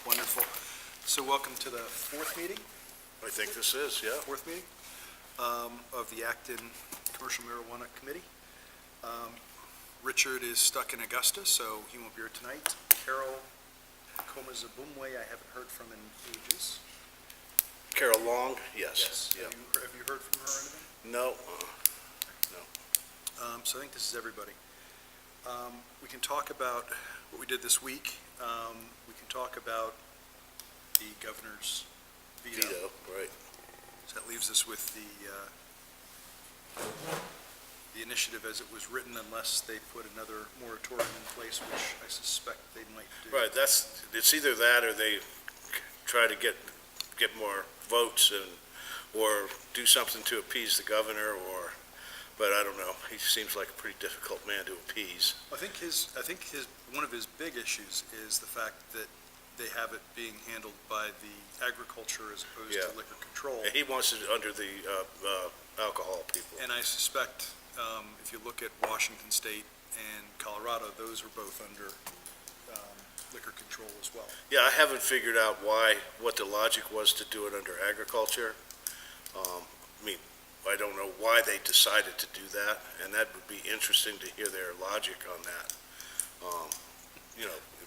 Wonderful. So welcome to the fourth meeting, I think this is, yeah. fourth meeting of the Acton Commercial Marijuana Committee. Richard is stuck in Augusta, so he won't be here tonight. Carol Komazabumwe, I haven't heard from in ages. Carol Long, yes. Yeah. Have you heard from her or anything? No, So I think this is everybody. We can talk about what we did this week. We can talk about the governor's veto. veto, right. So that leaves us with the initiative as it was written, unless they put another moratorium in place, which I suspect they might do. Right, it's either that or they try to get more votes or do something to appease the governor but I don't know. He seems like a pretty difficult man to appease. I think one of his big issues is the fact that they have it being handled by the agriculture as opposed Yeah. to liquor control. He wants it under the alcohol people. And I suspect, if you look at Washington State and Colorado, those are both under liquor control as well. Yeah, I haven't figured out what the logic was to do it under agriculture. I don't know why they decided to do that, and that would be interesting to hear their logic on that.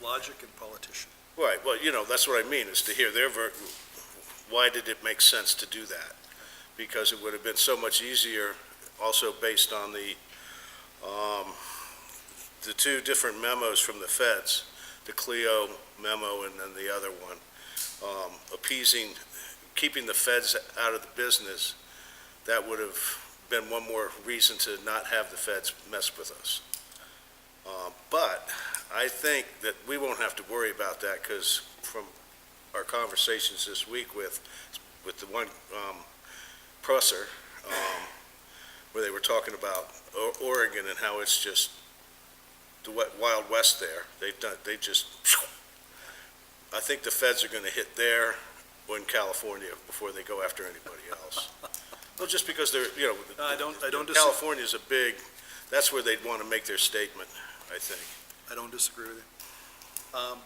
Logic and politician. Right, well, that's what I mean, is to hear why did it make sense to do that? Because it would have been so much easier, also based on the two different memos from the feds, the Clio memo and then the other one, keeping the feds out of the business. That would have been one more reason to not have the feds mess with us. But I think that we won't have to worry about that, because from our conversations this week with the one Prosser, where they were talking about Oregon and how it's just the Wild West there. I think the feds are going to hit there or in California before they go after anybody else. Well, just because they're, I don't disagree. California's that's where they'd want to make their statement, I think. I don't disagree with you.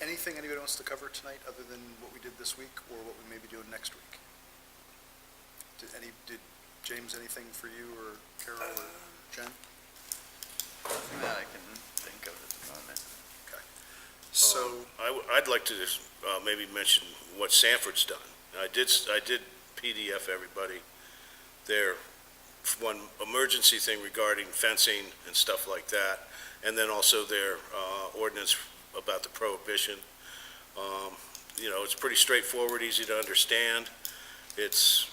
Anything anybody wants to cover tonight other than what we did this week or what we may be doing next week? Did James, anything for you or Carol or Jen? Nothing that I can think of at the moment. So, I'd like to just maybe mention what Sanford's done. I did PDF everybody their one emergency thing regarding fencing and stuff like that, and then also their ordinance about the prohibition. It's pretty straightforward, easy to understand. If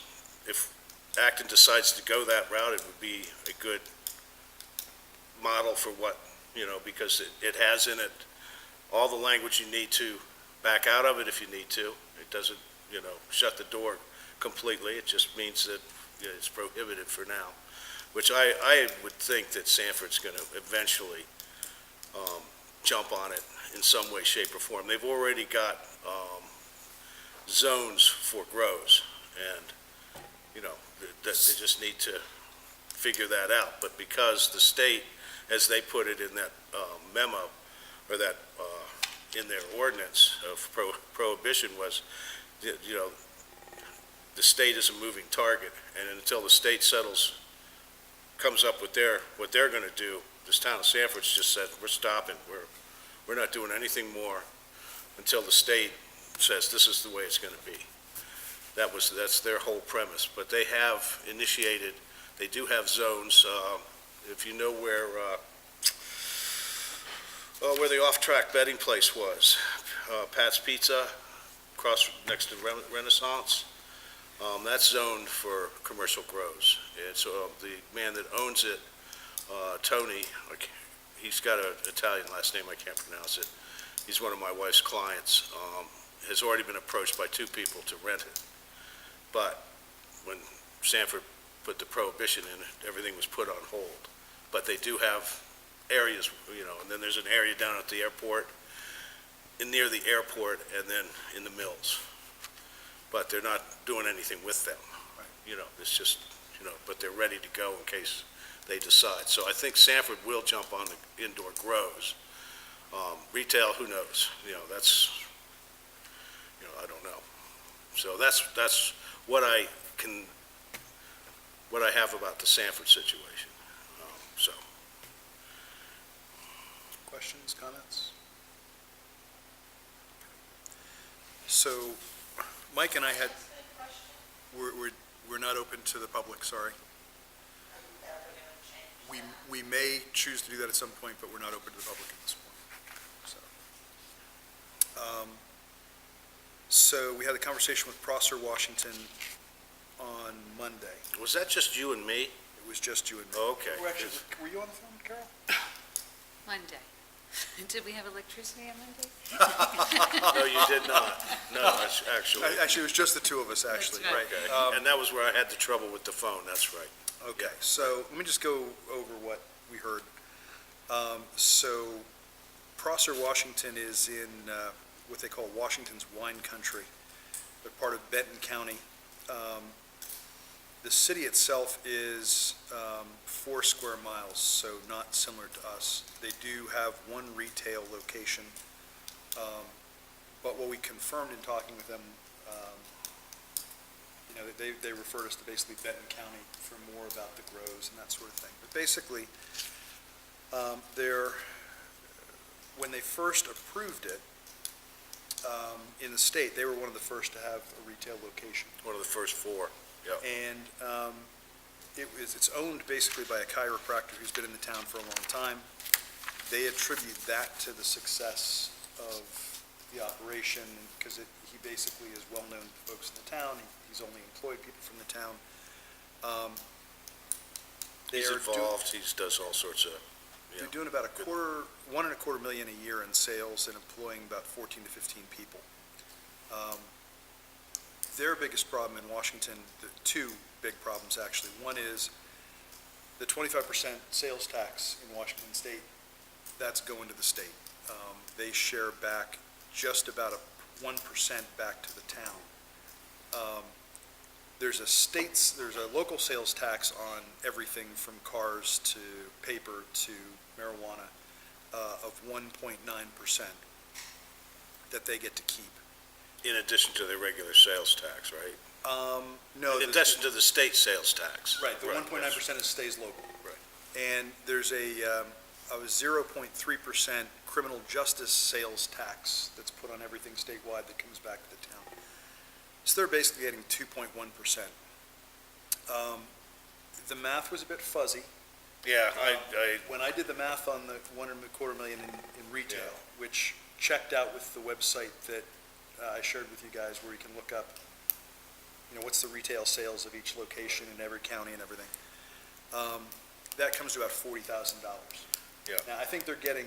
Acton decides to go that route, it would be a good model for because it has in it all the language you need to back out of it if you need to. It doesn't, shut the door completely. It just means that it's prohibited for now, which I would think that Sanford's going to eventually jump on it in some way, shape, or form. They've already got zones for grows, and they just need to figure that out. But because the state, as they put it in that memo, or that in their ordinance of prohibition, was the state is a moving target, and until the state comes up with what they're going to do, this town of Sanford's just said, we're stopping. We're not doing anything more until the state says this is the way it's going to be. That's their whole premise. But they have initiated. They do have zones. If you know where the off-track betting place was, Pat's Pizza, next to Renaissance. That's zoned for commercial grows. And so the man that owns it, Tony, he's got an Italian last name, I can't pronounce it. He's one of my wife's clients, has already been approached by two people to rent it. But when Sanford put the prohibition in, everything was put on hold. But they do have areas, and then there's an area down at the airport, near the airport, and then in the mills. But they're not doing anything with them. It's just, but they're ready to go in case they decide. So I think Sanford will jump on the indoor grows. Retail, who knows? That's, I don't know. So that's what I have about the Sanford situation. So, Questions, comments? So, Mike and I had, we're not open to the public, sorry. We may choose to do that at some point, but we're not open to the public at this point. So we had a conversation with Prosser Washington on Monday. was that just you and me? It was just you and me. Okay. Were you on the phone, Carol? Monday. Did we have electricity on Monday? No, you did not. No, it's actually. Actually, it was just the two of us, actually. That's right. Okay. And that was where I had the trouble with the phone, that's right. Okay, so let me just go over what we heard. So Prosser Washington is in what they call Washington's wine country. They're part of Benton County. The city itself is 4 square miles, so not similar to us. They do have one retail location, but what we confirmed in talking with them, they referred us to basically Benton County for more about the grows and that sort of thing. But basically, when they first approved it in the state, they were one of the first to have a retail location. One of the first 4. Yep. And it's owned basically by a chiropractor who's been in the town for a long time. They attribute that to the success of the operation because he basically is well-known to folks in the town. He's only employed people from the town. He's involved, he does all sorts of, They're doing about $1.25 million a year in sales and employing about 14 to 15 people. Their biggest problem in Washington, the 2 big problems actually. One is the 25% sales tax in Washington state, that's going to the state. They share back just about 1% back to the town. There's a local sales tax on everything from cars to paper to marijuana of 1.9% that they get to keep. in addition to their regular sales tax, right? No. In addition to the state sales tax. Right, the 1.9% stays local. Right. And there's a 0.3% criminal justice sales tax that's put on everything statewide that comes back to the town. So they're basically getting 2.1%. The math was a bit fuzzy. Yeah, When I did the math on the $1.25 million in retail, Yeah. which checked out with the website that I shared with you guys, where you can look up, what's the retail sales of each location in every county and everything. That comes to about $40,000. Yeah. Now, I think they're getting,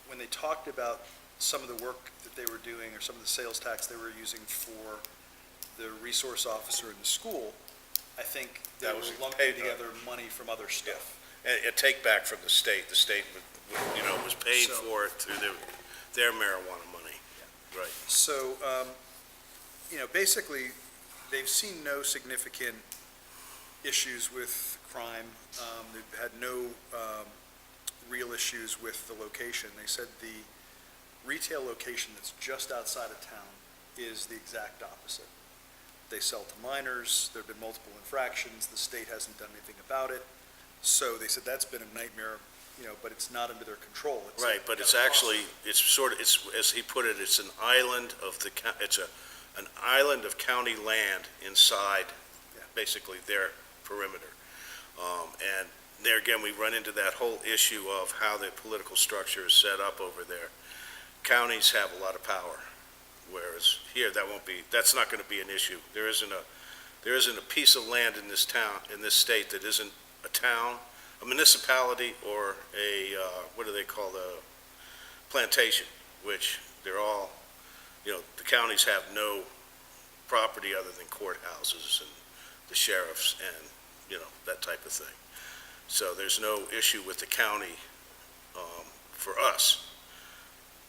when they talked about some of the work that they were doing, or some of the sales tax they were using for the resource officer in the school, I think they That were was lumping paid, together money from other stuff. a take back from the state was paid So- for it through their marijuana money. Right. So, basically, they've seen no significant issues with crime. They've had no real issues with the location. They said the retail location that's just outside of town is the exact opposite. They sell to minors, there've been multiple infractions, the state hasn't done anything about it. So they said that's been a nightmare, but it's not under their control. Right, but it's actually, it's as he put it, it's an island of an island of county land inside, Yeah. basically their perimeter. And there again, we run into that whole issue of how the political structure is set up over there. Counties have a lot of power, whereas here, that's not going to be an issue. There isn't a piece of land in this town, in this state, that isn't a town, a municipality, or what do they call the plantation, which they're all, the counties have no property other than courthouses and the sheriffs and, that type of thing. So there's no issue with the county for us.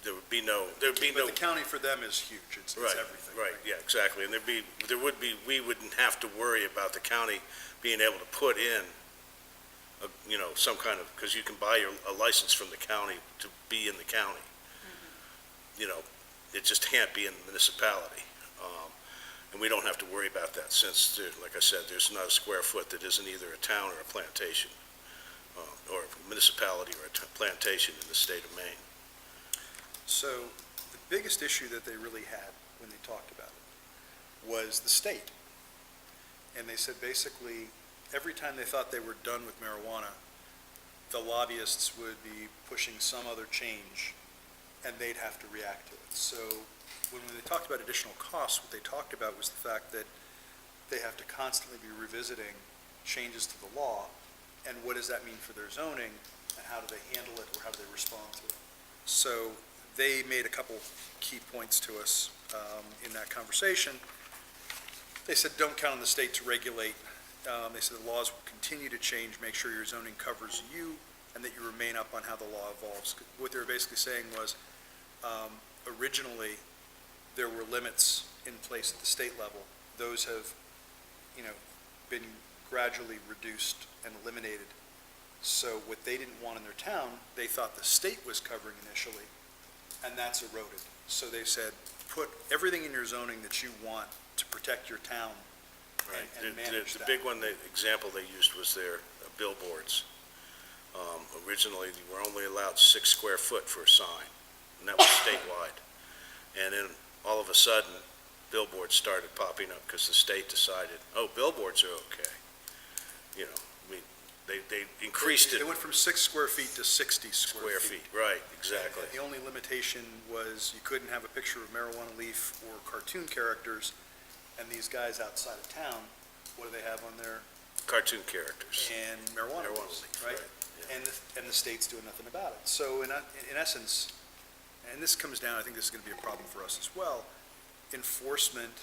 There'd be no. But the county for them is huge, it's Right, everything. right, yeah, exactly. And we wouldn't have to worry about the county being able to put in, some kind of, because you can buy a license from the county to be in the county. it just can't be in the municipality. And we don't have to worry about that since, like I said, there's not a square foot that isn't either a town or a plantation, or a municipality or a plantation in the state of Maine. So the biggest issue that they really had when they talked about it was the state. And they said basically, every time they thought they were done with marijuana, the lobbyists would be pushing some other change, and they'd have to react to it. So when they talked about additional costs, what they talked about was the fact that they have to constantly be revisiting changes to the law, and what does that mean for their zoning, and how do they handle it, or how do they respond to it? So they made a couple key points to us in that conversation. They said, don't count on the state to regulate. They said the laws will continue to change, make sure your zoning covers you, and that you remain up on how the law evolves. What they were basically saying was, originally, there were limits in place at the state level. Those have, been gradually reduced and eliminated. So what they didn't want in their town, they thought the state was covering initially, and that's eroded. So they said, put everything in your zoning that you want to protect your town Right. and manage The that. big one, the example they used was their billboards. Originally, you were only allowed 6 square foot for a sign, and that was statewide. And then all of a sudden, billboards started popping up because the state decided, oh, billboards are okay. They increased it. It went from 6 square feet to 60 Square feet, right, exactly. The only limitation was you couldn't have a picture of marijuana leaf or cartoon characters, and these guys outside of town, what do they have on there? Cartoon characters. And marijuana leaves, right? yeah. And the state's doing nothing about it. So in essence, and this comes down, I think this is going to be a problem for us as well, enforcement,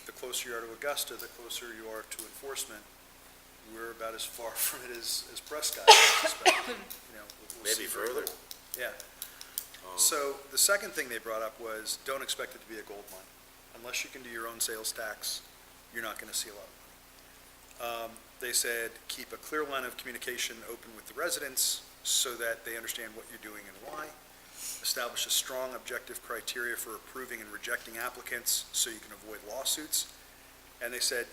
the closer you are to Augusta, the closer you are to enforcement. We're about as far from it as Prescott, I suspect. We'll Maybe see very further. little. Yeah. So the second thing they brought up was, don't expect it to be a gold mine. Unless you can do your own sales tax, you're not going to see a lot of money. They said, keep a clear line of communication open with the residents so that they understand what you're doing and why. Establish a strong objective criteria for approving and rejecting applicants so you can avoid lawsuits. And they said,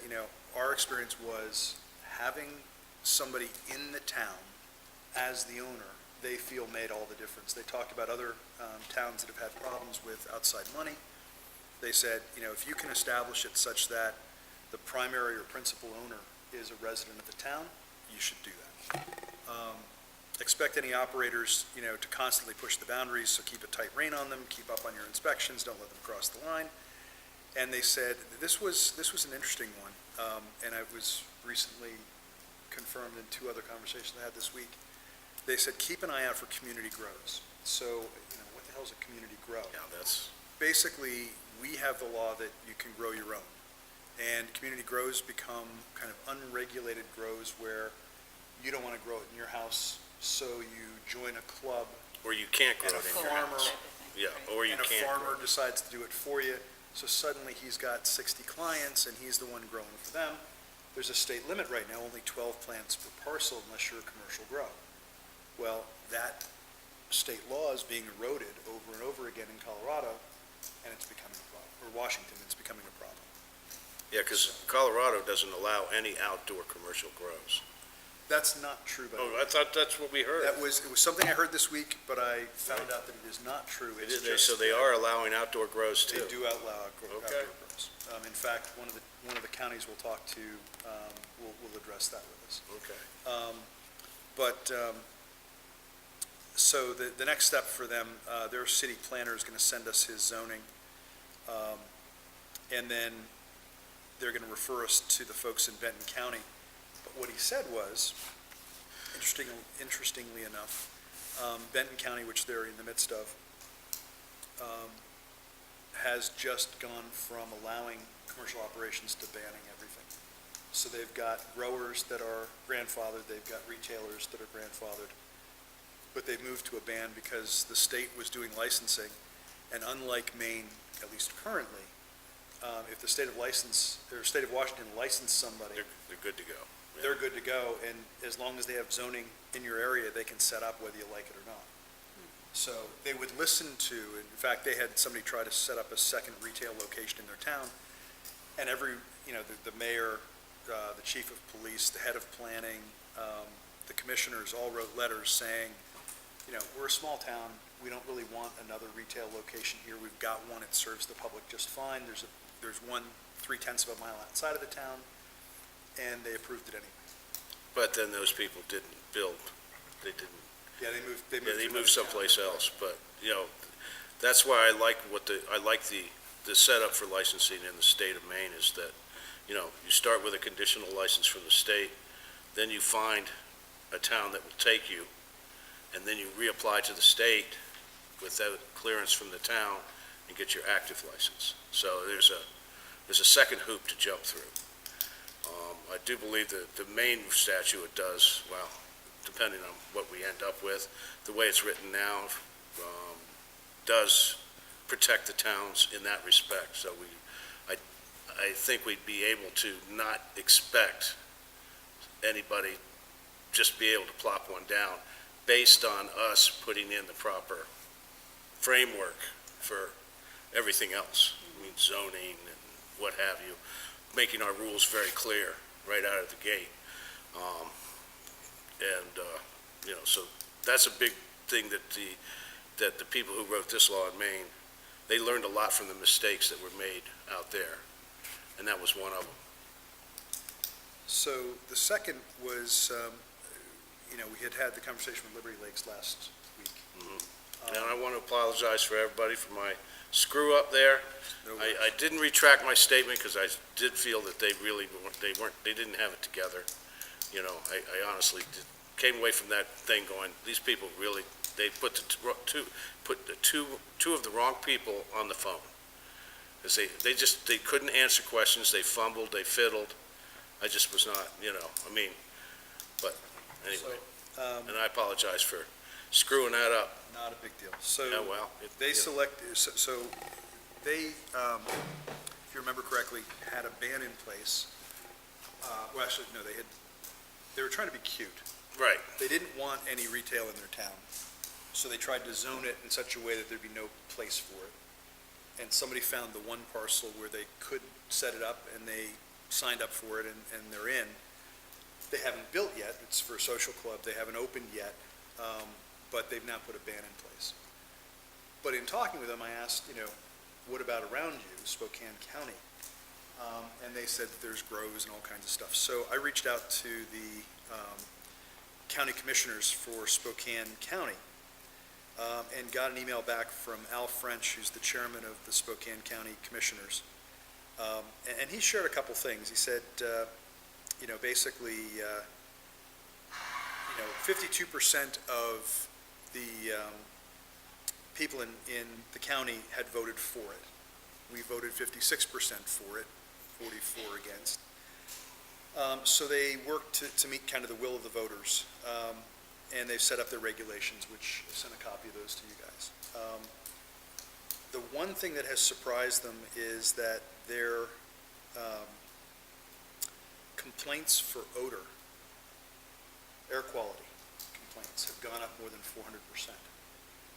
our experience was having somebody in the town as the owner, they feel made all the difference. They talked about other towns that have had problems with outside money. They said, if you can establish it such that the primary or principal owner is a resident of the town, you should do that. Expect any operators, to constantly push the boundaries, so keep a tight rein on them, keep up on your inspections, don't let them cross the line. And they said, this was an interesting one, and it was recently confirmed in 2 other conversations I had this week. They said, keep an eye out for community grows. So, what the hell is a community grow? Yeah, that's, Basically, we have the law that you can grow your own. And community grows become kind of unregulated grows where you don't want to grow it in your house, so you join a club, or you can't grow and a it in your farmer, house. Yeah, or you and a can't. farmer decides to do it for you. So suddenly he's got 60 clients and he's the one growing for them. There's a state limit right now, only 12 plants per parcel unless you're a commercial grow. Well, that state law is being eroded over and over again in Colorado, and it's becoming a problem, or Washington, it's becoming a problem. Yeah, because Colorado doesn't allow any outdoor commercial grows. That's not true, by the Oh, way. I thought that's what we heard. It was something I heard this week, but I found out that it is not true. It It's is, just so they that are allowing outdoor grows They too. do outlaw outdoor Okay. grows. In fact, one of the counties we'll talk to, will address that with us. Okay. So the next step for them, their city planner is going to send us his zoning, and then they're going to refer us to the folks in Benton County. But what he said was, interestingly enough, Benton County, which they're in the midst of, has just gone from allowing commercial operations to banning everything. So they've got growers that are grandfathered, they've got retailers that are grandfathered, but they've moved to a ban because the state was doing licensing, and unlike Maine, at least currently, if the state of Washington licensed somebody, They're good to go. Yeah. they're good to go, and as long as they have zoning in your area, they can set up whether you like it or not. So they would listen to, in fact, they had somebody try to set up a second retail location in their town, and the mayor, the chief of police, the head of planning, the commissioners all wrote letters saying, we're a small town, we don't really want another retail location here, we've got one, it serves the public just fine, there's one 0.3 of a mile outside of the town, and they approved it anyway. But then those people didn't build, they didn't. Yeah, they moved. Yeah, they to moved another someplace town. else, but, that's why I like the setup for licensing in the state of Maine is that, you start with a conditional license from the state, then you find a town that will take you, and then you reapply to the state without clearance from the town and get your active license. So there's a second hoop to jump through. I do believe that the Maine statute does, well, depending on what we end up with, the way it's written now, does protect the towns in that respect. So I think we'd be able to not expect anybody just be able to plop one down based on us putting in the proper framework for everything else. I mean, zoning and what have you, making our rules very clear right out of the gate. So that's a big thing that the people who wrote this law in Maine, they learned a lot from the mistakes that were made out there, and that was one of them. So the second was, we had the conversation with Liberty Lakes last week. And I want to apologize for everybody for my screw up there. No I didn't retract my statement because I did feel that they didn't have it together. I honestly came away from that thing going, these people really, they put the two of the wrong people on the phone. Because they couldn't answer questions, they fumbled, they fiddled. I just was not, but anyway. And I apologize for screwing that up. Not a big deal. So Yeah, well, they selected, so they, if you remember correctly, had a ban in place. Well, actually, no, they were trying to be cute. Right. They didn't want any retail in their town, so they tried to zone it in such a way that there'd be no place for it. And somebody found the one parcel where they could set it up, and they signed up for it, and they're in. They haven't built yet, it's for a social club, they haven't opened yet, but they've now put a ban in place. But in talking with them, I asked, what about around you, Spokane County? And they said that there's grows and all kinds of stuff. So I reached out to the county commissioners for Spokane County, and got an email back from Al French, who's the chairman of the Spokane County Commissioners. And he shared a couple things. He said, basically, 52% of the people in the county had voted for it. We voted 56% for it, 44 against. So they worked to meet kind of the will of the voters, and they've set up their regulations, which I sent a copy of those to you guys. The one thing that has surprised them is that their complaints for odor, air quality complaints, have gone up more than 400%.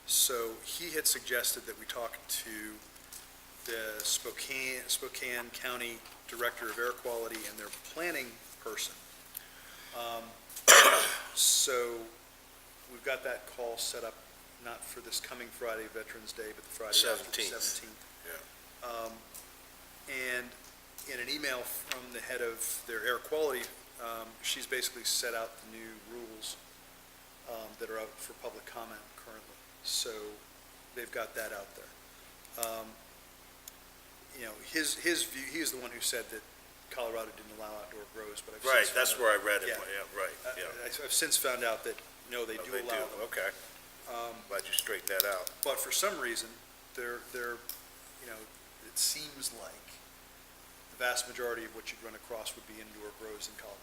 So he had suggested that we talk to the Spokane County Director of Air Quality and their planning person. So we've got that call set up, not for this coming Friday, Veterans Day, but the Friday after the 17th. 17th. And in an email from the head of their air quality, she's basically set out the new rules that are out for public comment currently. So they've got that out there. His view, he is the one who said that Colorado didn't allow outdoor grows, but I've Right, since that's found where I out- read it, yeah. yeah, right, yeah. I've since found out that, no, they Oh, do allow them. Okay, glad you straightened that out. But for some reason, it seems like the vast majority of what you'd run across would be indoor grows in Colorado.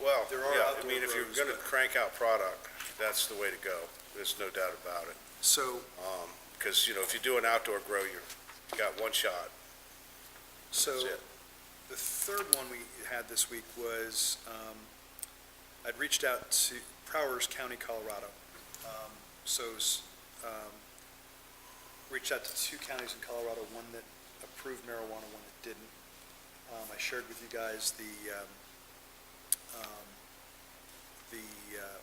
Well, There are yeah, I outdoor mean, if you're grows, gonna but- crack out product, that's the way to go, there's no doubt about it. So, Because, if you do an outdoor grow, you got one shot, that's so it. the third one we had this week was, I'd reached out to Prowers County, Colorado. reached out to two counties in Colorado, one that approved marijuana, one that didn't. I shared with you guys the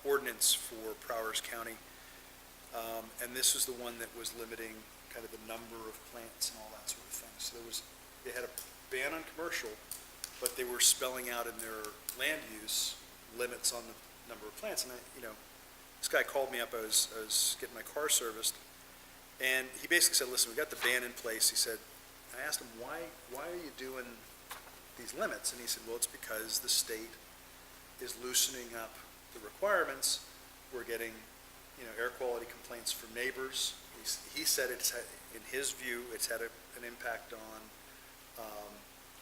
ordinance for Prowers County. And this was the one that was limiting kind of the number of plants and all that sort of thing. So they had a ban on commercial, but they were spelling out in their land use limits on the number of plants. And this guy called me up, I was getting my car serviced, and he basically said, listen, we got the ban in place. He said, I asked him, why are you doing these limits? And he said, well, it's because the state is loosening up the requirements. We're getting, air quality complaints from neighbors. He said in his view, it's had an impact on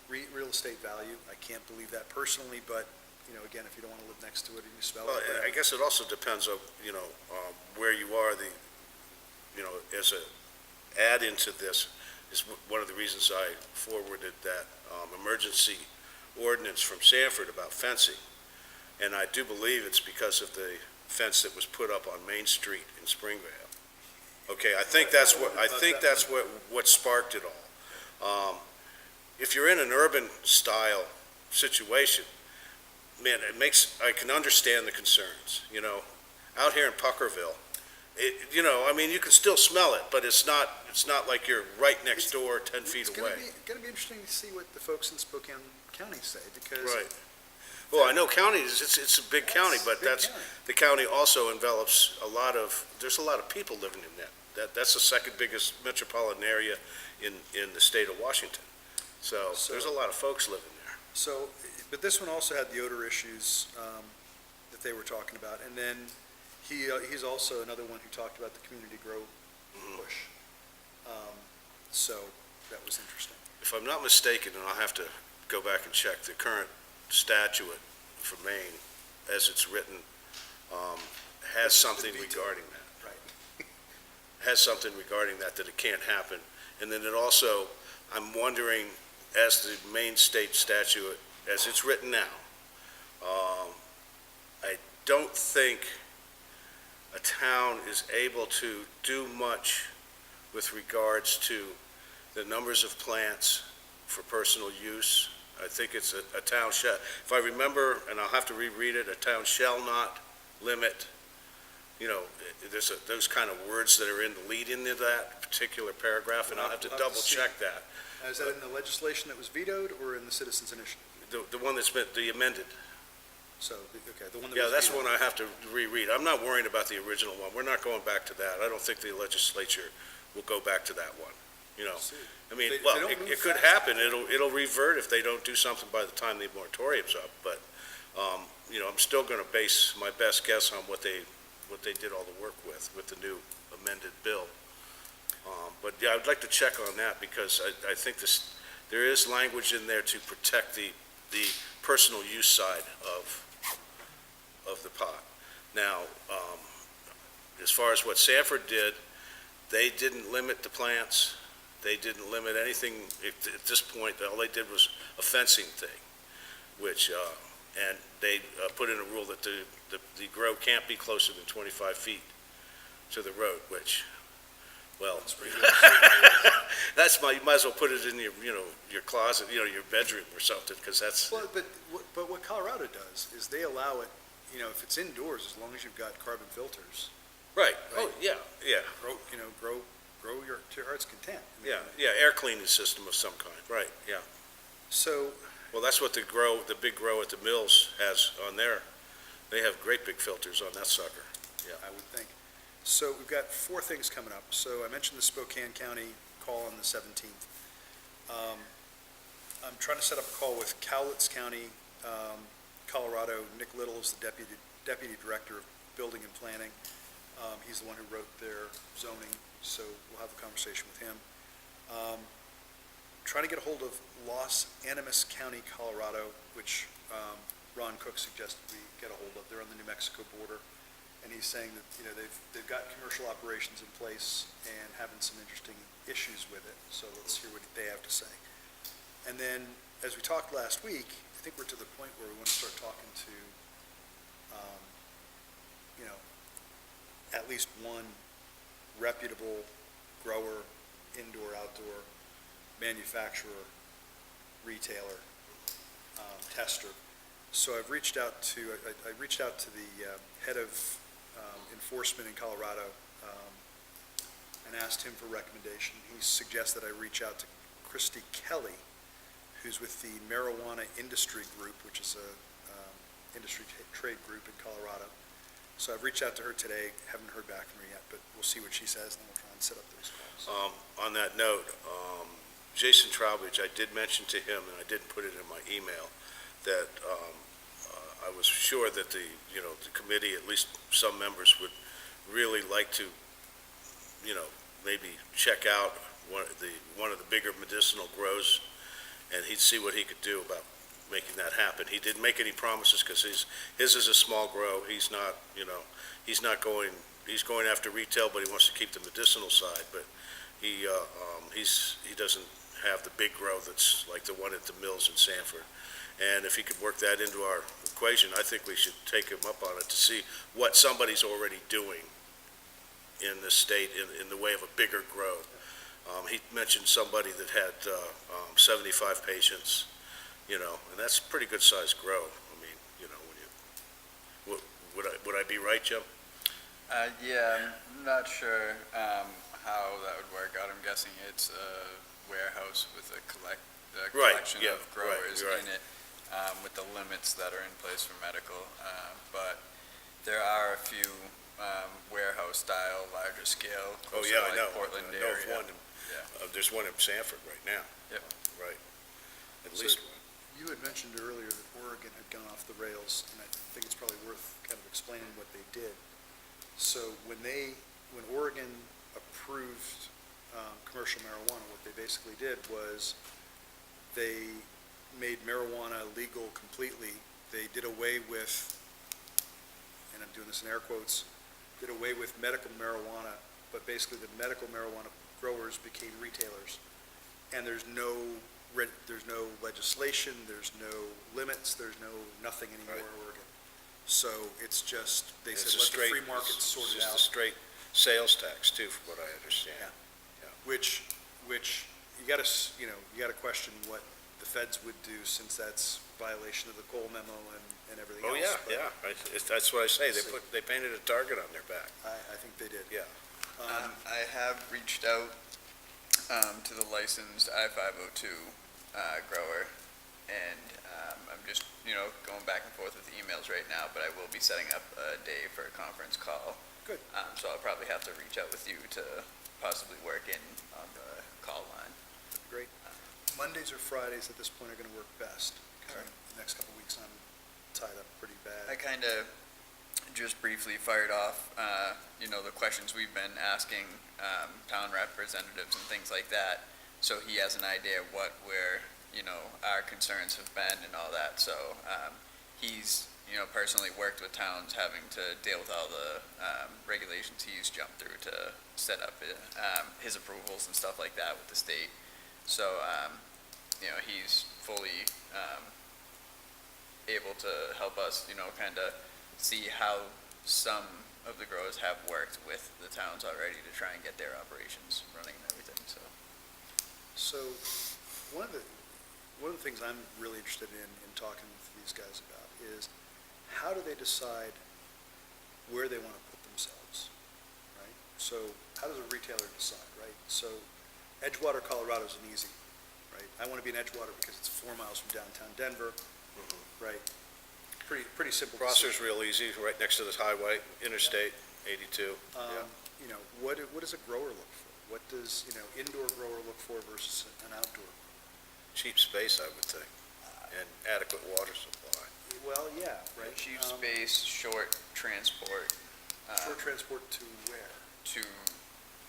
real estate value. I can't believe that personally, but, again, if you don't want to live next to it and you smell Well, it. I guess it also depends on, where you are, as a add into this is one of the reasons I forwarded that emergency ordinance from Sanford about fencing. And I do believe it's because of the fence that was put up on Main Street in Springvale. Okay, I think that's what sparked it all. If you're in an urban style situation, man, I can understand the concerns, Out here in Puckerville, you can still smell it, but it's not like you're right next door, 10 feet away. It's going to be interesting to see what the folks in Spokane County say, because. Right. Well, I know counties, it's a big county, but Big county. the county also envelops there's a lot of people living in that. That's the second biggest metropolitan area in the state of Washington. So there's a lot of folks living there. So, but this one also had the odor issues that they were talking about. And then he's also another one who talked about the community grow push. So that was interesting. If I'm not mistaken, and I'll have to go back and check, the current statute for Maine, as it's written, has something regarding that. Right. Has something regarding that it can't happen. And then it also, I'm wondering, as the Maine state statute, as it's written now, I don't think a town is able to do much with regards to the numbers of plants for personal use. I think it's a town shall, if I remember, and I'll have to reread it, a town shall not limit, there's those kind of words that are in the lead into that particular paragraph, and I'll have to double check that. Is that in the legislation that was vetoed or in the citizens initiative? The one that's been, the amended. So, okay, the one that was Yeah, that's vetoed. one I have to reread. I'm not worried about the original one. We're not going back to that. I don't think the legislature will go back to that one, See. I mean, They- they well, don't it move could fast. happen. It'll revert if they don't do something by the time the moratorium's up. But, I'm still going to base my best guess on what they did all the work with the new amended bill. But yeah, I'd like to check on that because I think there is language in there to protect the personal use side of the pot. Now, as far as what Sanford did, they didn't limit the plants. They didn't limit anything. At this point, all they did was a fencing thing, which, and they put in a rule that the grow can't be closer than 25 feet to the road, which, well, you might as well put it in your closet, your bedroom or something, because that's, Well, but what Colorado does is they allow it, if it's indoors, as long as you've got carbon filters, right. Oh, yeah. grow to your heart's content. I mean, Yeah, air cleaning system of some kind, right, yeah. So, Well, that's what the big grow at the mills has on there. They have great big filters on that sucker. I would think. So we've got four things coming up. So I mentioned the Spokane County call on the 17th. I'm trying to set up a call with Cowlitz County, Colorado. Nick Little is the deputy director of building and planning. He's the one who wrote their zoning, so we'll have a conversation with him. Trying to get a hold of Los Animas County, Colorado, which Ron Cook suggested we get a hold of. They're on the New Mexico border. And he's saying that, they've got commercial operations in place and having some interesting issues with it. So let's hear what they have to say. And then, as we talked last week, I think we're to the point where we want to start talking to, at least one reputable grower, indoor, outdoor, manufacturer, retailer, tester. So I've reached out to, I reached out to the head of enforcement in Colorado and asked him for recommendation. He suggests that I reach out to Christy Kelly, who's with the Marijuana Industry Group, which is a industry trade group in Colorado. So I've reached out to her today, haven't heard back from her yet, but we'll see what she says, and then we'll try and set up those calls. On that note, Jason Trowbridge, I did mention to him, and I didn't put it in my email, that I was sure that the committee, at least some members, would really like to, maybe check out one of the bigger medicinal grows, and he'd see what he could do about making that happen. He didn't make any promises, because his is a small grow. He's not, he's going after retail, but he wants to keep the medicinal side, but he doesn't have the big grow that's like the one at the mills in Sanford. And if he could work that into our equation, I think we should take him up on it to see what somebody's already doing in the state in the way of a bigger grow. He mentioned somebody that had 75 patients, and that's a pretty good sized grow. I mean, when would I be right, Jim? Yeah, I'm not sure how that would work out. I'm guessing it's a warehouse with a collection yeah, of growers right. in it, with the limits that are in place for medical. But there are a few warehouse style, larger scale, Oh, closer yeah, to I know. Portland I know of area. one. Yeah. There's one in Sanford right now. Yep. Right. At So least one. You had mentioned earlier that Oregon had gone off the rails, and I think it's probably worth kind of explaining what they did. So when Oregon approved commercial marijuana, what they basically did was they made marijuana legal completely. They did away with, and I'm doing this in air quotes, did away with medical marijuana, but basically the medical marijuana growers became retailers. And there's no legislation, there's no limits, there's nothing anymore in Oregon. So it's just, they It's said, a let the free market it's sort it just a out. straight sales tax too, from what I understand. Which you gotta question what the feds would do, since that's violation of the Cole memo and everything Oh, else. yeah, but yeah. That's what I say. They painted a target on their back. I think they did. Yeah. I have reached out to the licensed I-502 grower, and I'm just, going back and forth with emails right now, but I will be setting up a day for a conference call. Good. So I'll probably have to reach out with you to possibly work in on the call line. That'd be great. Mondays or Fridays at this point are gonna work best, because the next couple of weeks I'm tied up pretty I bad. kind of just briefly fired off, the questions we've been asking town representatives and things like that, so he has an idea of what our concerns have been and all that. So he's, personally worked with towns having to deal with all the regulations he's jumped through to set up his approvals and stuff like that with the state. So, he's fully able to help us, kind of see how some of the growers have worked with the towns already to try and get their operations running and everything, so. So, one of the things I'm really interested in talking with these guys about is, how do they decide where they want to put themselves, right? So, how does a retailer decide, right? So, Edgewater, Colorado is an easy, right? I want to be in Edgewater because it's 4 miles from downtown Denver, right? Pretty simple decision. Prosser's real easy, right next to the highway, Interstate 82. Yeah. What does a grower look for? What does, indoor grower look for versus an outdoor? Cheap space, I would think, and adequate water supply. Well, yeah, right. Cheap space, short transport. Short transport to where? To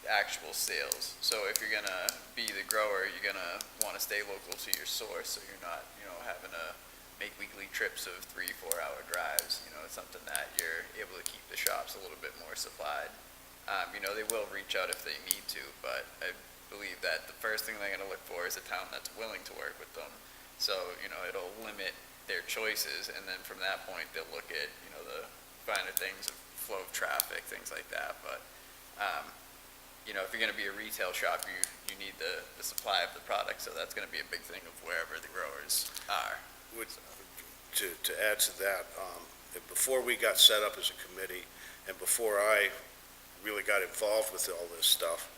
actual sales. So if you're gonna be the grower, you're gonna wanna stay local to your source, so you're not, having to make weekly trips of 3-4 hour drives. It's something that you're able to keep the shops a little bit more supplied. They will reach out if they need to, but I believe that the first thing they're gonna look for is a town that's willing to work with them. So, it'll limit their choices, and then from that point, they'll look at, the finer things of flow of traffic, things like that, but, you know, if you're gonna be a retail shop, you need the supply of the product, so that's gonna be a big thing of wherever the growers are. To add to that, before we got set up as a committee, and before I really got involved with all this stuff,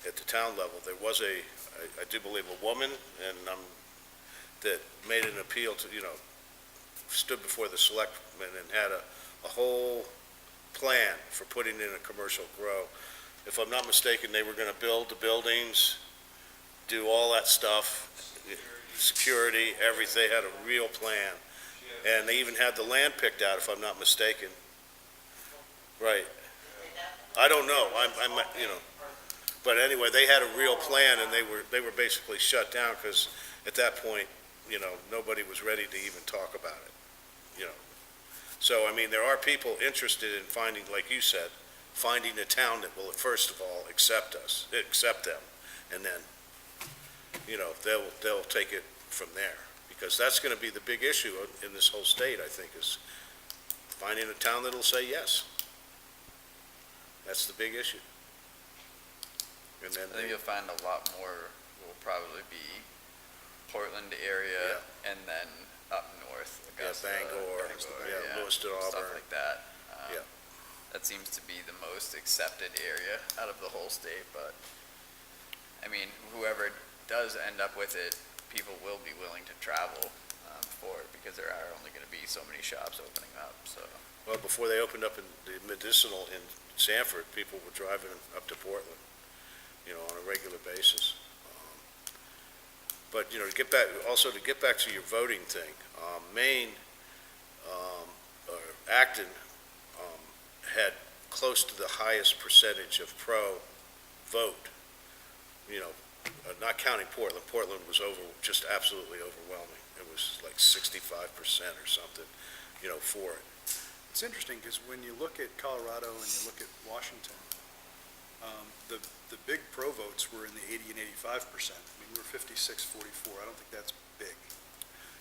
at the town level, there was I do believe a woman, and that made an appeal to, stood before the selectmen and had a whole plan for putting in a commercial grow. If I'm not mistaken, they were gonna build the buildings, do all that stuff, security, everything, they had a real plan. And they even had the land picked out, if I'm not mistaken. Right. I don't know, but anyway, they had a real plan, and they were basically shut down, because at that point, nobody was ready to even talk about it, So, I mean, there are people interested in finding, like you said, finding a town that will, first of all, accept them, and then, they'll take it from there. Because that's gonna be the big issue in this whole state, I think, is finding a town that'll say yes. That's the big issue. And then, I think you'll find a lot more will probably be Portland area and then up north, Augusta, Bangor, Lewiston, stuff Auburn. like that. Yeah. That seems to be the most accepted area out of the whole state, but, I mean, whoever does end up with it, people will be willing to travel for it, because there are only gonna be so many shops opening up, so. Well, before they opened up in the medicinal in Sanford, people were driving up to Portland, on a regular basis. But, to get back to your voting thing, Maine, or Acton, had close to the highest percentage of pro vote, not counting Portland. Portland was just absolutely overwhelming. It was like 65% or something, for it. It's interesting, because when you look at Colorado and you look at Washington, the big pro votes were in the 80 and 85%. I mean, we were 56-44. I don't think that's big.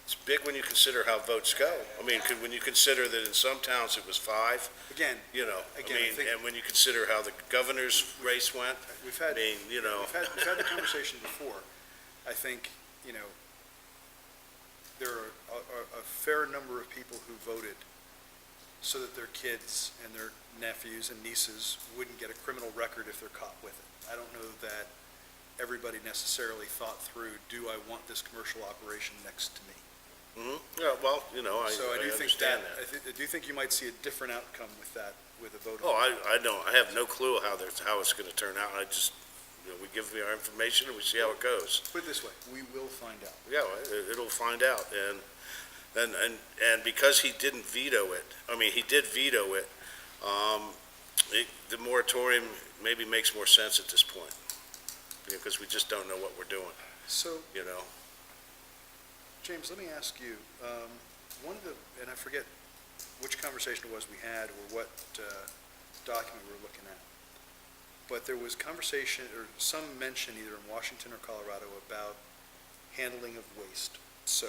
It's big when you consider how votes go. I mean, when you consider that in some towns it was 5, Again, I think- and when you consider how the governor's race went, we've had, we've we've had the conversation before. I think, there are a fair number of people who voted so that their kids and their nephews and nieces wouldn't get a criminal record if they're caught with it. I don't know that everybody necessarily thought through, do I want this commercial operation next to me? Yeah, well, So I do think understand that, I do think you might see a different outcome with that, with a vote. Oh, I have no clue how it's gonna turn out. I just, we give you our information and we see how it goes. Put it this way, we will find out. Yeah, it'll find out, and because he didn't veto it, he did veto it, the moratorium maybe makes more sense at this point, because we just don't know what we're doing, So, James, let me ask you, one of the, and I forget which conversation it was we had or what document we were looking at, but there was conversation or some mention either in Washington or Colorado about handling of waste. So,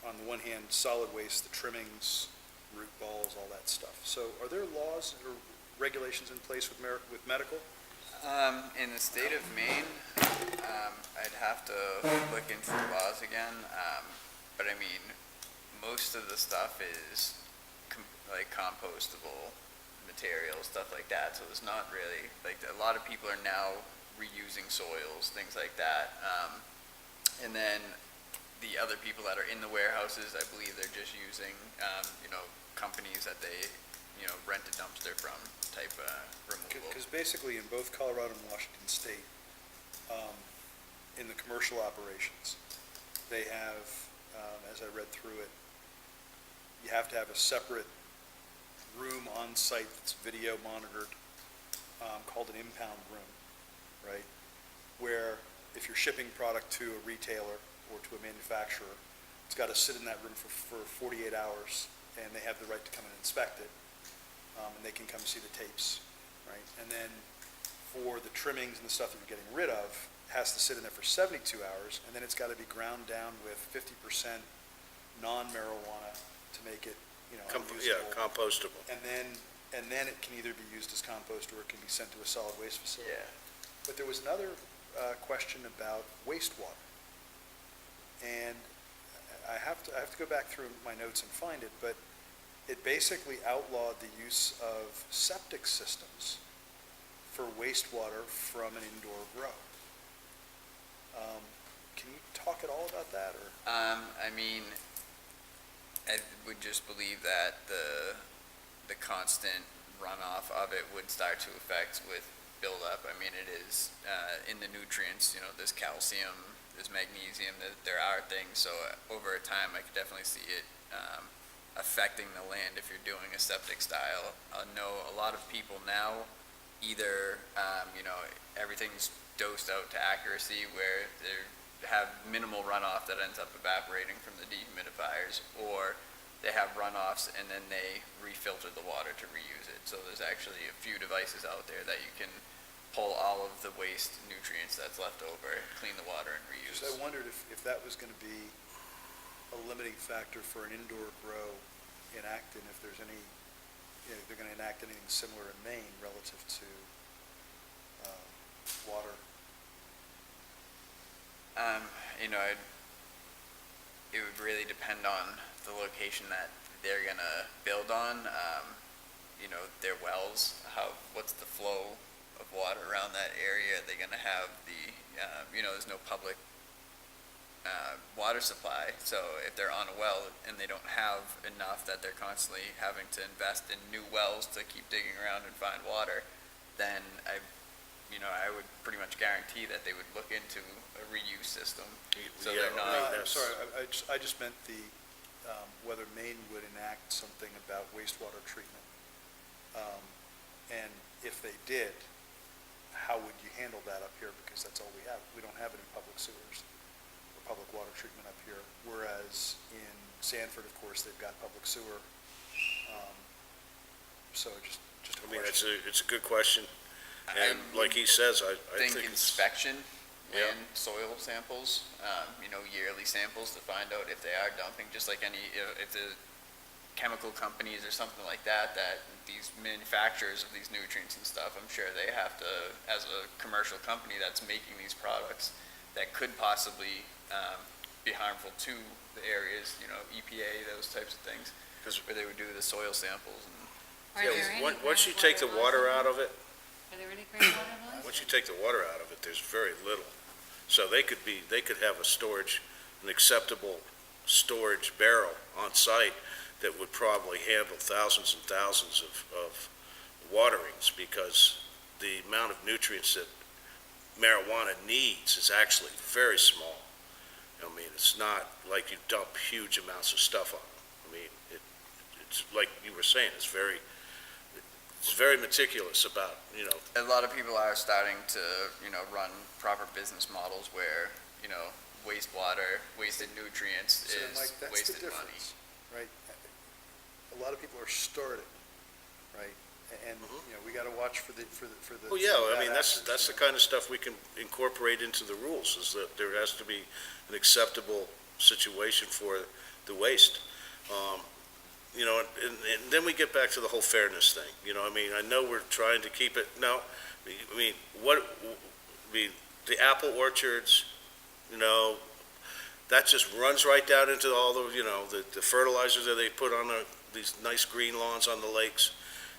on the one hand, solid waste, the trimmings, root balls, all that stuff. So are there laws or regulations in place with medical? In the state of Maine, I'd have to look into the laws again, but I mean, most of the stuff is like compostable material, stuff like that, so there's not really, like, a lot of people are now reusing soils, things like that, and then the other people that are in the warehouses, I believe they're just using, companies that they, rent a dumpster from type removal. Because basically in both Colorado and Washington State, in the commercial operations, they have, as I read through it, you have to have a separate room on site that's video monitored, called an impound room, right? Where if you're shipping product to a retailer or to a manufacturer, it's got to sit in that room for 48 hours, and they have the right to come and inspect it, and they can come see the tapes, right? And then for the trimmings and the stuff that you're getting rid of, it has to sit in there for 72 hours, and then it's got to be ground down with 50% non-marijuana to make it Yeah, unusable. compostable. And then it can either be used as compost or it can be sent to a solid waste facility. Yeah. But there was another question about wastewater. And I have to go back through my notes and find it, but it basically outlawed the use of septic systems for wastewater from an indoor grow. Can you talk at all about that, or? I mean, I would just believe that the constant runoff of it would start to affect with buildup. I mean, it is, in the nutrients, there's calcium, there's magnesium, there are things, so over time, I could definitely see it, affecting the land if you're doing a septic style. I know a lot of people now, either, everything's dosed out to accuracy where they have minimal runoff that ends up evaporating from the dehumidifiers, or they have runoffs and then they refilter the water to reuse it. So there's actually a few devices out there that you can pull all of the waste nutrients that's left over, clean the water and reuse. Because I wondered if that was going to be a limiting factor for an indoor grow in Acton, if there's any, they're going to enact anything similar in Maine relative to water. It would really depend on the location that they're gonna build on. Their wells, what's the flow of water around that area? Are they gonna have there's no public water supply, so if they're on a well and they don't have enough that they're constantly having to invest in new wells to keep digging around and find water, then I would pretty much guarantee that they would look into a reuse system. So Yeah, they're No, not, I'm sorry, I just meant whether Maine would enact something about wastewater treatment. And if they did, how would you handle that up here? Because that's all we have. We don't have any public sewers or public water treatment up here. Whereas in Sanford, of course, they've got public sewer. So just a I mean, question. it's a good question. And I like he says, I think think it's, inspection Yeah. and soil samples, yearly samples to find out if they are dumping, just like if the chemical companies or something like that these manufacturers of these nutrients and stuff, I'm sure they have to, as a commercial company that's making these products that could possibly be harmful to the areas, EPA, those types of things, 'cause- where they would do the soil samples and Are yeah, there any once you take the water out of it, Are there any groundwater laws? once you take the water out of it, there's very little. So they could have an acceptable storage barrel on site that would probably handle thousands and thousands of waterings, because the amount of nutrients that marijuana needs is actually very small. I mean, it's not like you dump huge amounts of stuff on it. I mean, it's like you were saying, it's very meticulous about, a lot of people are starting to, run proper business models where, wastewater, wasted nutrients So, is Mike, that's the wasted money. difference, right? A lot of people are starting, right? And, we got to watch for the. well, yeah, I mean, bad that's actors, the kind of stuff we can incorporate into the rules, is that there has to be an acceptable situation for the waste. And then we get back to the whole fairness thing, I mean, I know we're trying to keep it, no, I mean, the apple orchards, that just runs right down into all the fertilizers that they put on these nice green lawns on the lakes.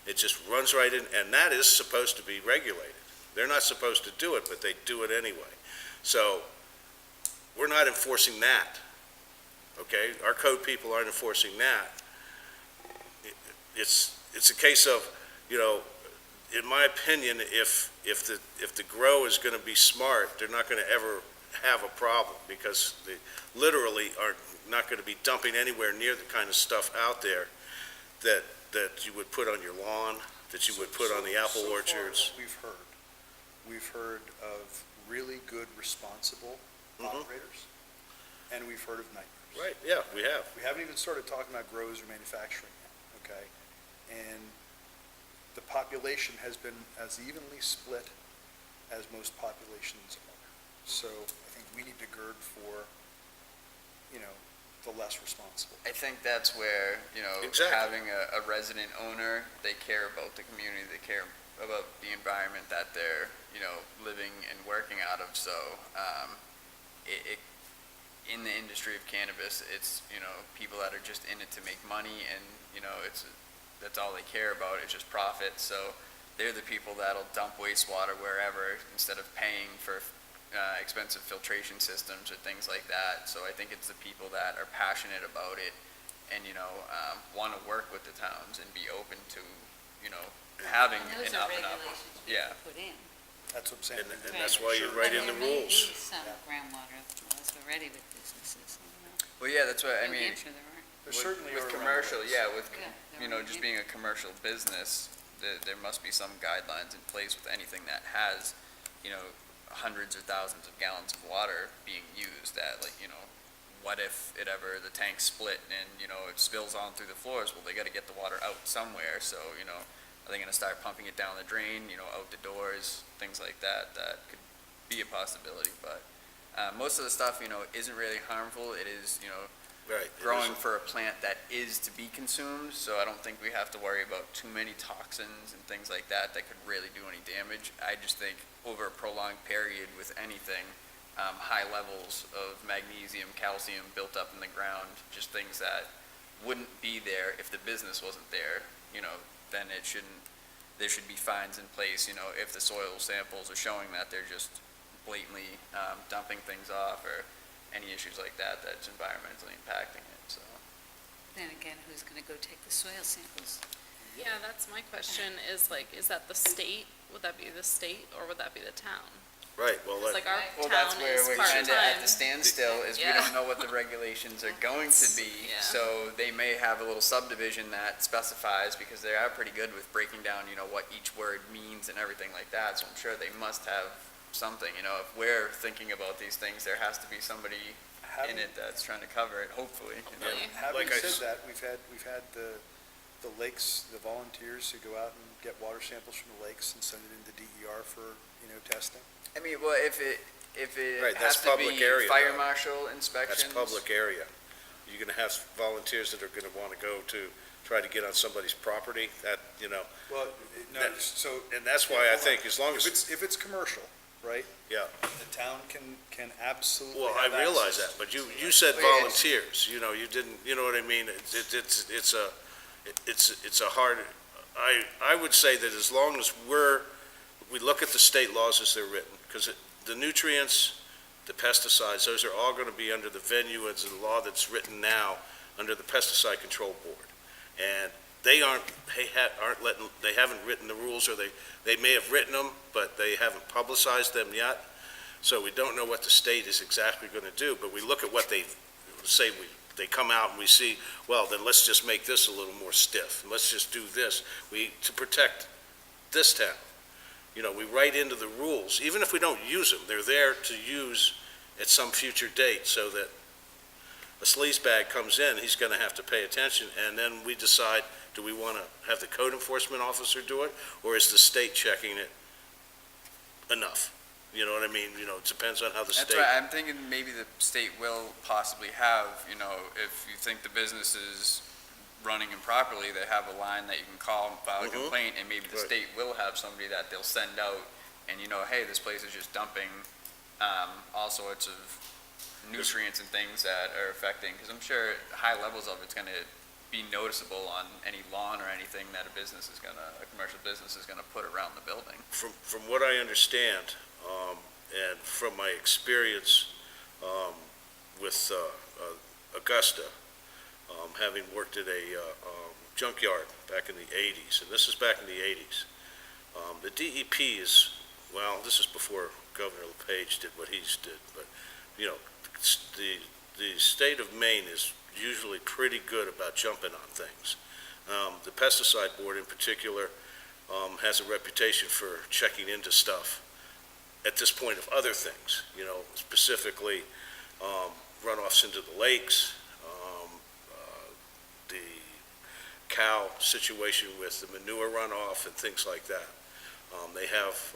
It just runs right in, and that is supposed to be regulated. They're not supposed to do it, but they do it anyway. So, we're not enforcing that, okay? Our code people aren't enforcing that. It's a case of, in my opinion, if the grow is gonna be smart, they're not gonna ever have a problem, because they literally are not gonna be dumping anywhere near the kind of stuff out there that you would put on your lawn, that you would put on the apple So far, orchards. what we've heard of really good, responsible Mhm. operators, and we've heard of nightmares. Right, yeah, we have. We haven't even started talking about grows or manufacturing yet, okay? And the population has been as evenly split as most populations are. So I think we need to gird for, the less responsible. I think that's where, Exactly. having a resident owner, they care about the community, they care about the environment that they're, living and working out of. So, in the industry of cannabis, it's, people that are just in it to make money and, that's all they care about is just profit. So they're the people that'll dump wastewater wherever instead of paying for expensive filtration systems or things like that. So I think it's the people that are passionate about it and, want to work with the towns and be open to, having And those an are up and up. regulations we Yeah. have to put in. That's what I'm saying. And that's why you write in the But there may rules. be some Yeah. groundwater laws already with businesses. Well, yeah, that's what I New mean. Hampshire, there are. There With- certainly with are commercial, regulations. yeah, with Yeah, there are just New being a commercial business, there must be some guidelines in place with anything that has, hundreds or thousands of gallons of water being used. That, like, what if the tanks split and it spills on through the floors? Well, they got to get the water out somewhere. So are they going to start pumping it down the drain? Out the doors, things like that. That could be a possibility, but. Most of the stuff, isn't really harmful. It is, Right. It growing isn't- for a plant that is to be consumed, so I don't think we have to worry about too many toxins and things like that that could really do any damage. I just think over a prolonged period with anything, high levels of magnesium, calcium built up in the ground, just things that wouldn't be there if the business wasn't there, then there should be fines in place, if the soil samples are showing that they're just blatantly dumping things off or any issues like that that's environmentally impacting it, so. Then again, who's going to go take the soil samples? Yeah, that's my question, is that the state? Would that be the state or would that be the town? Right, well, It's like our Well, that's town where is we're kind of at part-time. the standstill, is we Yeah. don't know what the regulations are going to be. Yeah. So they may have a little subdivision that specifies, because they are pretty good with breaking down, what each word means and everything like that. So I'm sure they must have something, if we're thinking about these things, there has to be somebody in Having- it that's trying to cover it, hopefully. Hopefully. Having Like I said s- that, we've had the lakes, the volunteers who go out and get water samples from the lakes and send it into DER for, testing. I mean, well, if it Right, has that's to public be area, fire though. marshal that's inspections. public area. You're gonna have volunteers that are gonna wanna go to try to get on somebody's property, that, Well, no, That- so. and that's why I think as long as, If it's commercial, right? Yeah. The town can absolutely well, I have realize access that, but to you that. said Well, yeah, volunteers, you didn't, you know what I mean? It's a hard, I would say that as long as we look at the state laws as they're written, because the nutrients, the pesticides, those are all gonna be under the venue as the law that's written now, under the Pesticide Control Board. And they haven't written the rules, or they may have written them, but they haven't publicized them yet. So we don't know what the state is exactly gonna do, but we look at what they say, they come out and we see, well, then let's just make this a little more stiff, and let's just do this, to protect this town. We write into the rules, even if we don't use them, they're there to use at some future date, so that a sleazebag comes in, he's gonna have to pay attention, and then we decide, do we wanna have the code enforcement officer do it, or is the state checking it enough? You know what I mean? It depends on how the That's state. right, I'm thinking maybe the state will possibly have, if you think the business is running improperly, they have a line that you can call and file a Mhm. complaint, and maybe the Right. state will have somebody that they'll send out, and hey, this place is just dumping, all sorts of nutrients and things that are affecting, because I'm sure high levels of it's gonna be noticeable on any lawn or anything that a commercial business is gonna put around the building. From what I understand, and from my experience with Augusta, having worked at a junkyard back in the 80s, and this is back in the 80s, the DEP is, well, this is before Governor LePage did what he's did, but, the state of Maine is usually pretty good about jumping on things. The pesticide board in particular has a reputation for checking into stuff at this point of other things, specifically runoffs into the lakes, the cow situation with the manure runoff and things like that. They have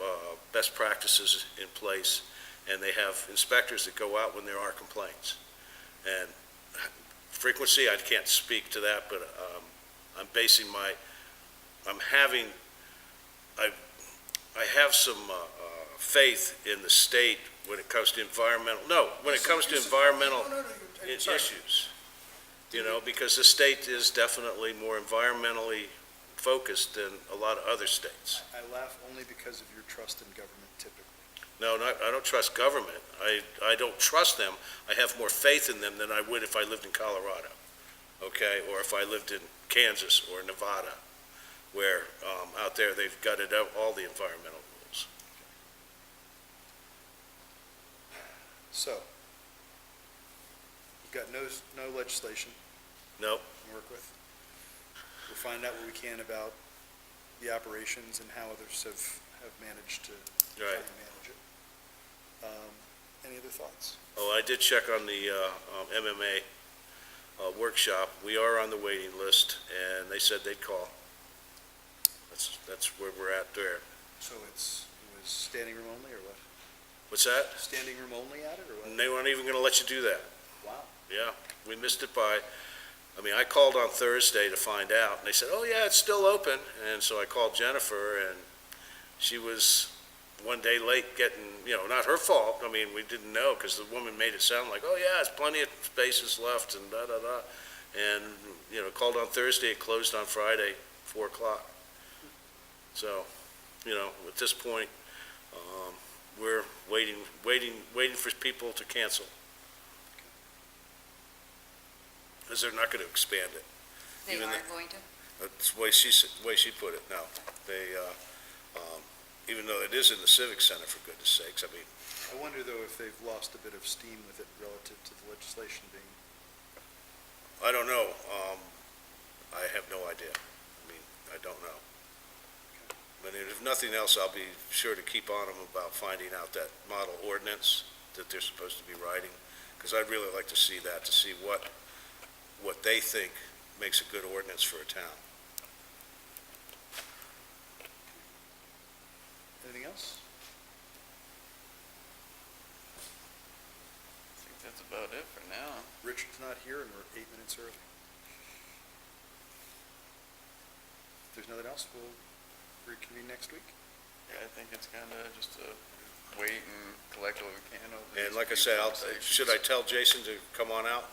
best practices in place, and they have inspectors that go out when there are complaints. And frequency, I can't speak to that, but I'm basing my, I'm having, I have some faith in the state when it comes to when it comes to environmental issues. You know, because the state is definitely more environmentally focused than a lot of other states. I laugh only because of your trust in government typically. No, I don't trust government. I don't trust them. I have more faith in them than I would if I lived in Colorado, okay? Or if I lived in Kansas or Nevada, where out there they've gutted out all the environmental rules. So, we've got no legislation Nope. to work with. We'll find out what we can about the operations and how others have managed to try Right. and manage it. Any other thoughts? Oh, I did check on the MMA workshop. We are on the waiting list, and they said they'd call. That's where we're at there. So it was standing room only, or what? What's that? Standing room only at it, or what? And they weren't even going to let you do that. Wow. Yeah, we missed it by, I mean, I called on Thursday to find out, and they said, oh, yeah, it's still open. And so I called Jennifer, and she was one day late getting, not her fault. I mean, we didn't know, because the woman made it sound like, oh, yeah, it's plenty of spaces left, and da-da-da. And, called on Thursday, it closed on Friday, 4 o'clock. So, at this point, we're waiting for people to cancel. Because they're not going to expand it. They Even aren't going to? That's the way she put it. No, they, even though it is in the Civic Center, for goodness sakes, I mean, I wonder, though, if they've lost a bit of steam with it relative to the legislation being, I don't know. I have no idea. I mean, I don't know. But if nothing else, I'll be sure to keep on them about finding out that model ordinance that they're supposed to be writing, because I'd really like to see that, to see what they think makes a good ordinance for a town. anything else? I think that's about it for now. Richard's not here, and we're 8 minutes early. If there's nothing else, we'll reconvene next week. Yeah, I think it's kind of just to wait and collect what we can over And these like I few say, conversations. should I tell Jason to come on out?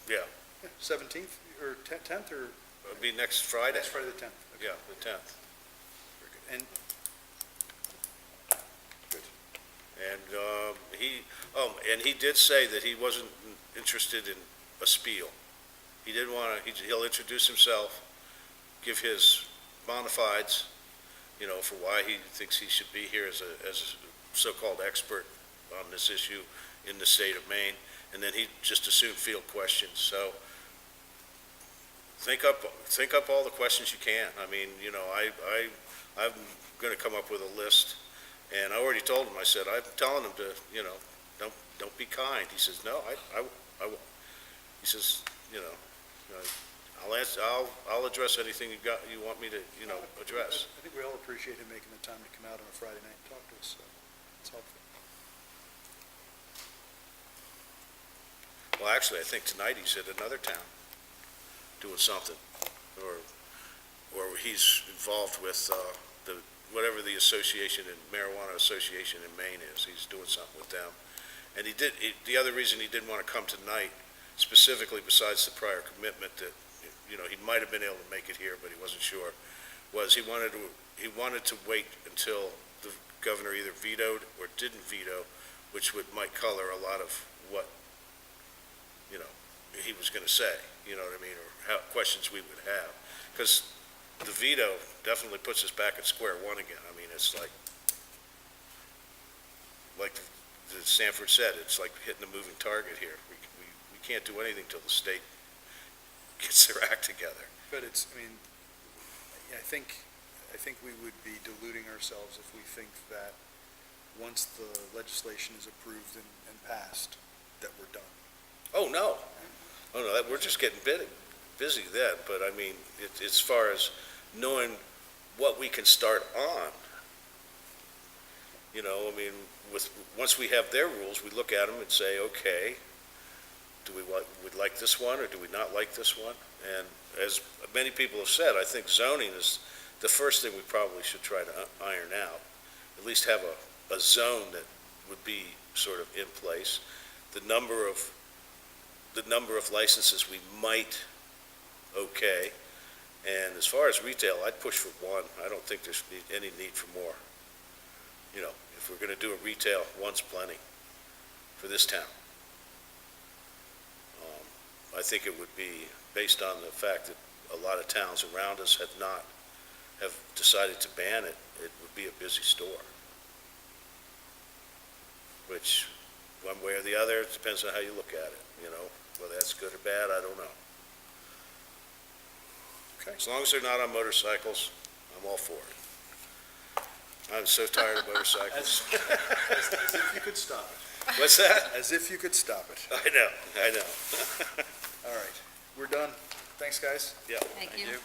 Yeah, Yeah, 17th, or 10th, or it'll be next Friday. next Friday the 10th? Okay, Yeah, the 10th. very good. And, good. And he did say that he wasn't interested in a spiel. He didn't want to, he'll introduce himself, give his bona fides, for why he thinks he should be here as a so-called expert on this issue in the state of Maine, and then he'd just as soon field questions. So think up all the questions you can. I mean, I'm going to come up with a list. And I already told him, I said, I'm telling him to, don't be kind. He says, no, I won't. He says, I'll address anything you want me to, address. I think we all appreciate him making the time to come out on a Friday night and talk to us, so it's helpful. Well, actually, I think tonight he's at another town doing something, or he's involved with, whatever the marijuana association in Maine is. He's doing something with them. And the other reason he didn't want to come tonight, specifically besides the prior commitment that, he might have been able to make it here, but he wasn't sure, was he wanted to wait until the governor either vetoed or didn't veto, which might color a lot of what, he was going to say, you know what I mean, or how questions we would have. Because the veto definitely puts us back at square one again. I mean, it's like Sanford said, it's like hitting a moving target here. We can't do anything till the state gets their act together. But I think we would be deluding ourselves if we think that once the legislation is approved and passed, that we're done. Oh, no. We're just getting busy then, but I mean, as far as knowing what we can start on, once we have their rules, we look at them and say, okay, do we would like this one, or do we not like this one? And as many people have said, I think zoning is the first thing we probably should try to iron out. At least have a zone that would be sort of in place. The number of licenses we might okay. And as far as retail, I'd push for one. I don't think there's any need for more. You know, if we're gonna do a retail, one's plenty for this town. I think it would be, based on the fact that a lot of towns around us have decided to ban it, it would be a busy store. Which, one way or the other, it depends on how you look at it, you know, whether that's good or bad, I don't know. Okay. As long as they're not on motorcycles, I'm all for it. I'm so tired of motorcycles. As if you could stop it. What's that? As if you could stop it. I know. All right, we're done. Thanks, guys. Yeah. Thank you. you.